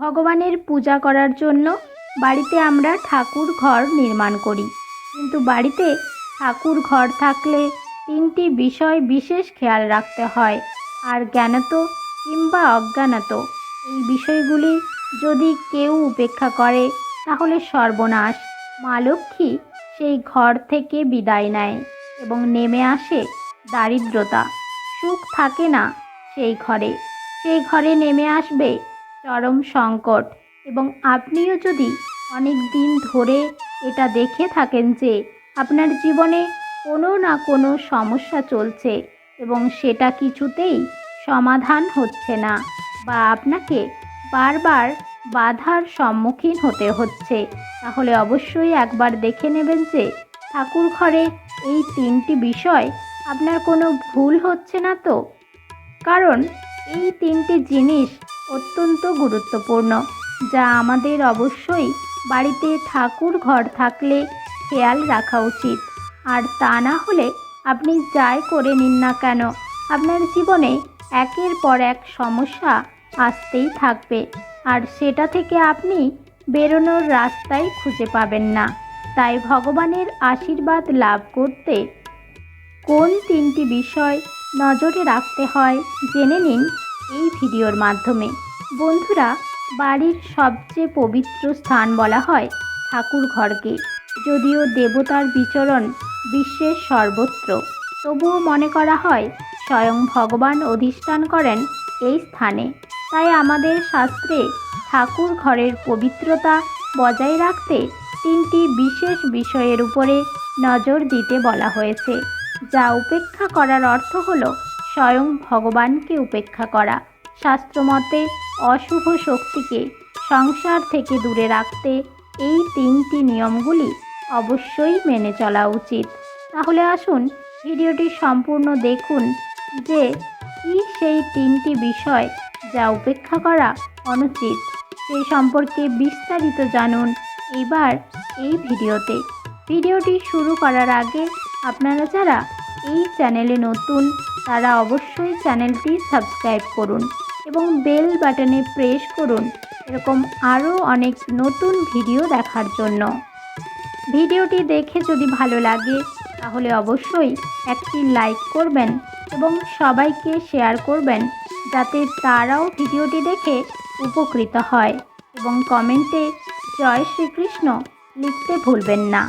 ভগবানের পূজা করার জন্য বাড়িতে আমরা ঠাকুর ঘর নির্মাণ করি, কিন্তু বাড়িতে ঠাকুর ঘর থাকলে তিনটি বিষয় বিশেষ খেয়াল রাখতে হয়। আর জ্ঞানত কিংবা অজ্ঞানত এই বিষয়গুলি যদি কেউ উপেক্ষা করে তাহলে সর্বনাশ। মা লক্ষ্মী সেই ঘর থেকে বিদায় নেয় এবং নেমে আসে দারিদ্রতা। সুখ থাকে না সেই ঘরে নেমে আসবে চরম সংকট। এবং আপনিও যদি অনেক দিন ধরে এটা দেখে থাকেন যে আপনার জীবনে কোনো না কোনো সমস্যা চলছে এবং সেটা কিছুতেই সমাধান হচ্ছে না, বা আপনাকে বারবার বাধার সম্মুখীন হতে হচ্ছে, তাহলে অবশ্যই একবার দেখে নেবেন যে ঠাকুর ঘরে এই তিনটি বিষয় আপনার কোনো ভুল হচ্ছে না তো। কারণ এই তিনটি জিনিস অত্যন্ত গুরুত্বপূর্ণ, যা আমাদের অবশ্যই বাড়িতে ঠাকুর ঘর থাকলে খেয়াল রাখা উচিত। আর তা না হলে আপনি যাই করে নিন না কেন, আপনার জীবনে একের পর এক সমস্যা আসতেই থাকবে, আর সেটা থেকে আপনি বেরোনোর রাস্তাই খুঁজে পাবেন না। তাই ভগবানের আশীর্বাদ লাভ করতে কোন তিনটি বিষয় নজরে রাখতে হয় জেনে নিন এই ভিডিওর মাধ্যমে। বন্ধুরা, বাড়ির সবচেয়ে পবিত্র স্থান বলা হয় ঠাকুর ঘরকে। যদিও দেবতার বিচরণ বিশ্বের সর্বত্র, তবুও মনে করা হয় স্বয়ং ভগবান অধিষ্ঠান করেন এই স্থানে। তাই আমাদের শাস্ত্রে ঠাকুর ঘরের পবিত্রতা বজায় রাখতে তিনটি বিশেষ বিষয়ের উপরে নজর দিতে বলা হয়েছে, যা উপেক্ষা করার অর্থ হলো স্বয়ং ভগবানকে উপেক্ষা করা। শাস্ত্রমতে অশুভ শক্তিকে সংসার থেকে দূরে রাখতে এই তিনটি নিয়মগুলি অবশ্যই মেনে চলা উচিত। তাহলে আসুন ভিডিওটি সম্পূর্ণ দেখুন যে কী সেই তিনটি বিষয় যা উপেক্ষা করা অনুচিত, সেই সম্পর্কে বিস্তারিত জানুন এবার এই ভিডিওতে। ভিডিওটি শুরু করার আগে আপনারা যারা এই চ্যানেলে নতুন তারা অবশ্যই চ্যানেলটি সাবস্ক্রাইব করুন এবং বেল বাটনে প্রেস করুন এরকম আরও অনেক নতুন ভিডিও দেখার জন্য। ভিডিওটি দেখে যদি ভালো লাগে তাহলে অবশ্যই একটি লাইক করবেন এবং সবাইকে শেয়ার করবেন, যাতে তারাও ভিডিওটি দেখে উপকৃত হয়, এবং কমেন্টে জয় শ্রীকৃষ্ণ লিখতে ভুলবেন না।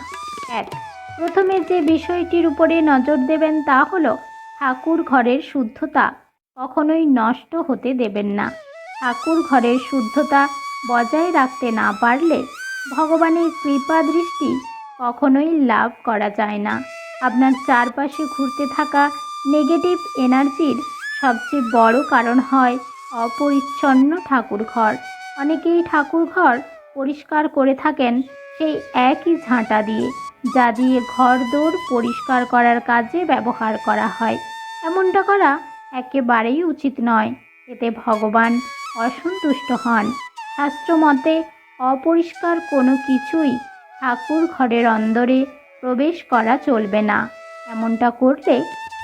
প্রথমে যে বিষয়টির উপরে নজর দেবেন তা হলো ঠাকুর ঘরের শুদ্ধতা কখনোই নষ্ট হতে দেবেন না। ঠাকুর ঘরের শুদ্ধতা বজায় রাখতে না পারলে ভগবানের কৃপা দৃষ্টি কখনোই লাভ করা যায় না। আপনার চারপাশে ঘুরতে থাকা নেগেটিভ এনার্জির সবচেয়ে বড় কারণ হয় অপরিচ্ছন্ন ঠাকুর ঘর। অনেকেই ঠাকুর ঘর পরিষ্কার করে থাকেন সেই একই ঝাঁটা দিয়ে, যা দিয়ে ঘরদোর পরিষ্কার করার কাজে ব্যবহার করা হয়। এমনটা করা একেবারেই উচিত নয়, এতে ভগবান অসন্তুষ্ট হন। শাস্ত্রমতে অপরিষ্কার কোনো কিছুই ঠাকুর ঘরের অন্দরে প্রবেশ করা চলবে না। এমনটা করলে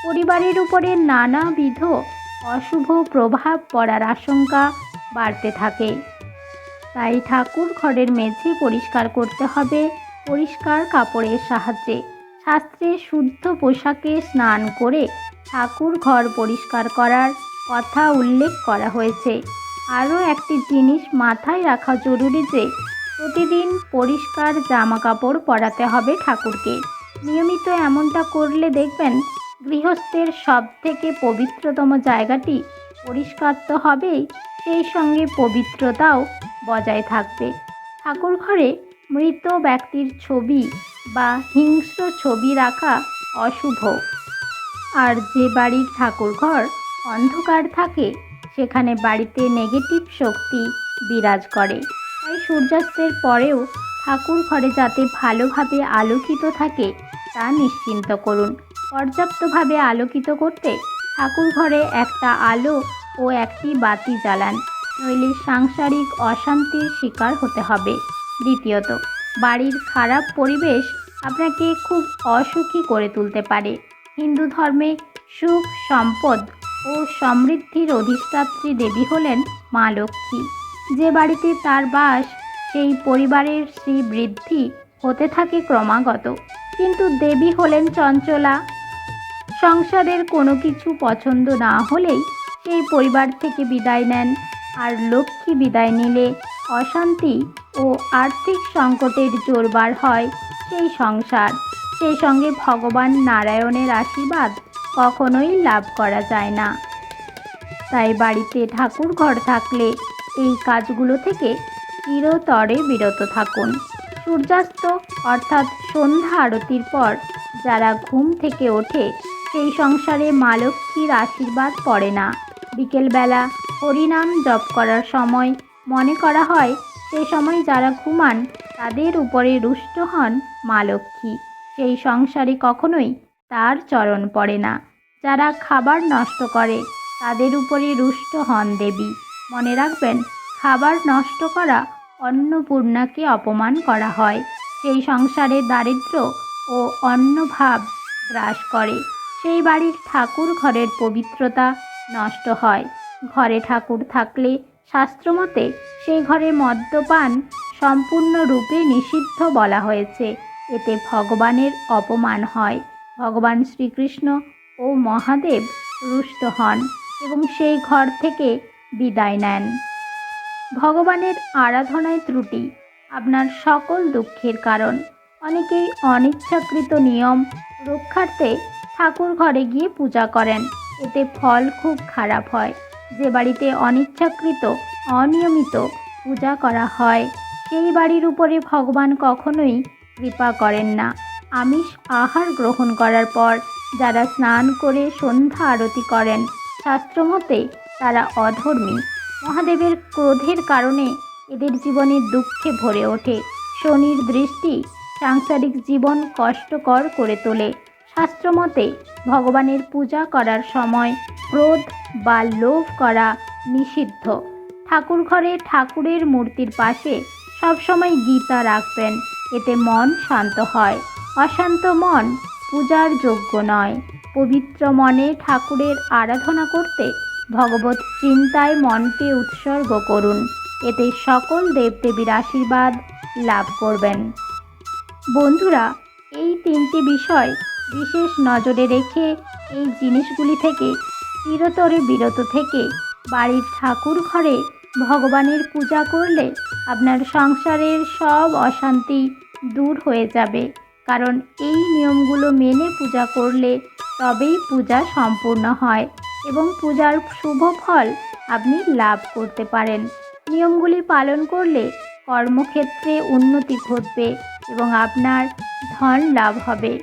পরিবারের উপরে নানাবিধ অশুভ প্রভাব পড়ার আশঙ্কা বাড়তে থাকে। তাই ঠাকুর ঘরের মেঝে পরিষ্কার করতে হবে পরিষ্কার কাপড়ের সাহায্যে। শাস্ত্রে শুদ্ধ পোশাকে স্নান করে ঠাকুর ঘর পরিষ্কার করার কথা উল্লেখ করা হয়েছে। আরও একটি জিনিস মাথায় রাখা জরুরি যে প্রতিদিন পরিষ্কার জামা কাপড় পরাতে হবে ঠাকুরকে। নিয়মিত এমনটা করলে দেখবেন গৃহস্থের সব থেকে পবিত্রতম জায়গাটি পরিষ্কার তো হবেই, সেই সঙ্গে পবিত্রতাও বজায় থাকবে। ঠাকুর ঘরে মৃত ব্যক্তির ছবি বা হিংস্র ছবি রাখা অশুভ। আর যে বাড়ির ঠাকুর ঘর অন্ধকার থাকে সেখানে বাড়িতে নেগেটিভ শক্তি বিরাজ করে। তাই সূর্যাস্তের পরেও ঠাকুর ঘরে যাতে ভালোভাবে আলোকিত থাকে তা নিশ্চিন্ত করুন। পর্যাপ্তভাবে আলোকিত করতে ঠাকুর ঘরে একটা আলো ও একটি বাতি জ্বালান, নইলে সাংসারিক অশান্তির শিকার হতে হবে। দ্বিতীয়ত, বাড়ির খারাপ পরিবেশ আপনাকে খুব অসুখী করে তুলতে পারে। হিন্দু ধর্মে সুখ, সম্পদ ও সমৃদ্ধির অধিষ্ঠাত্রী দেবী হলেন মা লক্ষ্মী। যে বাড়িতে তার বাস সেই পরিবারের শ্রীবৃদ্ধি হতে থাকে ক্রমাগত। কিন্তু দেবী হলেন চঞ্চলা। সংসারের কোনো কিছু পছন্দ না হলেই সেই পরিবার থেকে বিদায় নেন। আর লক্ষ্মী বিদায় নিলে অশান্তি ও আর্থিক সংকটের জোরবার হয় সেই সংসার। সেই সঙ্গে ভগবান নারায়ণের আশীর্বাদ কখনোই লাভ করা যায় না। তাই বাড়িতে ঠাকুর ঘর থাকলে এই কাজগুলো থেকে চিরতরে বিরত থাকুন। সূর্যাস্ত অর্থাৎ সন্ধ্যা আরতির পর যারা ঘুম থেকে ওঠে সেই সংসারে মা লক্ষ্মীর আশীর্বাদ পড়ে না। বিকেলবেলা হরিনাম জপ করার সময় মনে করা হয় সেই সময় যারা ঘুমান তাদের উপরে রুষ্ট হন মা লক্ষ্মী। সেই সংসারে কখনোই তার চরণ পড়ে না। যারা খাবার নষ্ট করে তাদের উপরে রুষ্ট হন দেবী। মনে রাখবেন, খাবার নষ্ট করা অন্নপূর্ণাকে অপমান করা হয়। সেই সংসারে দারিদ্র্য ও অন্নভাব গ্রাস করে। সেই বাড়ির ঠাকুর ঘরের পবিত্রতা নষ্ট হয়। ঘরে ঠাকুর থাকলে শাস্ত্রমতে সেই ঘরে মদ্যপান সম্পূর্ণরূপে নিষিদ্ধ বলা হয়েছে। এতে ভগবানের অপমান হয়। ভগবান শ্রীকৃষ্ণ ও মহাদেব রুষ্ট হন এবং সেই ঘর থেকে বিদায় নেন। ভগবানের আরাধনায় ত্রুটি আপনার সকল দুঃখের কারণ। অনেকেই অনিচ্ছাকৃত নিয়ম রক্ষার্থে ঠাকুর ঘরে গিয়ে পূজা করেন। এতে ফল খুব খারাপ হয়। যে বাড়িতে অনিচ্ছাকৃত অনিয়মিত পূজা করা হয় সেই বাড়ির উপরে ভগবান কখনোই কৃপা করেন না। আমিষ আহার গ্রহণ করার পর যারা স্নান করে সন্ধ্যা আরতি করেন শাস্ত্রমতে তারা অধর্মী। মহাদেবের ক্রোধের কারণে এদের জীবনে দুঃখে ভরে ওঠে। শনির দৃষ্টি সাংসারিক জীবন কষ্টকর করে তোলে। শাস্ত্রমতে ভগবানের পূজা করার সময় ক্রোধ বা লোভ করা নিষিদ্ধ। ঠাকুর ঘরে ঠাকুরের মূর্তির পাশে সবসময় গীতা রাখবেন। এতে মন শান্ত হয়। অশান্ত মন পূজার যোগ্য নয়। পবিত্র মনে ঠাকুরের আরাধনা করতে ভগবত চিন্তায় মনকে উৎসর্গ করুন। এতে সকল দেবদেবীর আশীর্বাদ লাভ করবেন। বন্ধুরা, এই তিনটি বিষয় বিশেষ নজরে রেখে এই জিনিসগুলি থেকে চিরতরে বিরত থেকে বাড়ির ঠাকুর ঘরে ভগবানের পূজা করলে আপনার সংসারের সব অশান্তি দূর হয়ে যাবে। কারণ এই নিয়মগুলো মেনে পূজা করলে তবেই পূজা সম্পূর্ণ হয় এবং পূজার শুভ ফল আপনি লাভ করতে পারেন। নিয়মগুলি পালন করলে কর্মক্ষেত্রে উন্নতি ঘটবে এবং আপনার ধন লাভ হবে।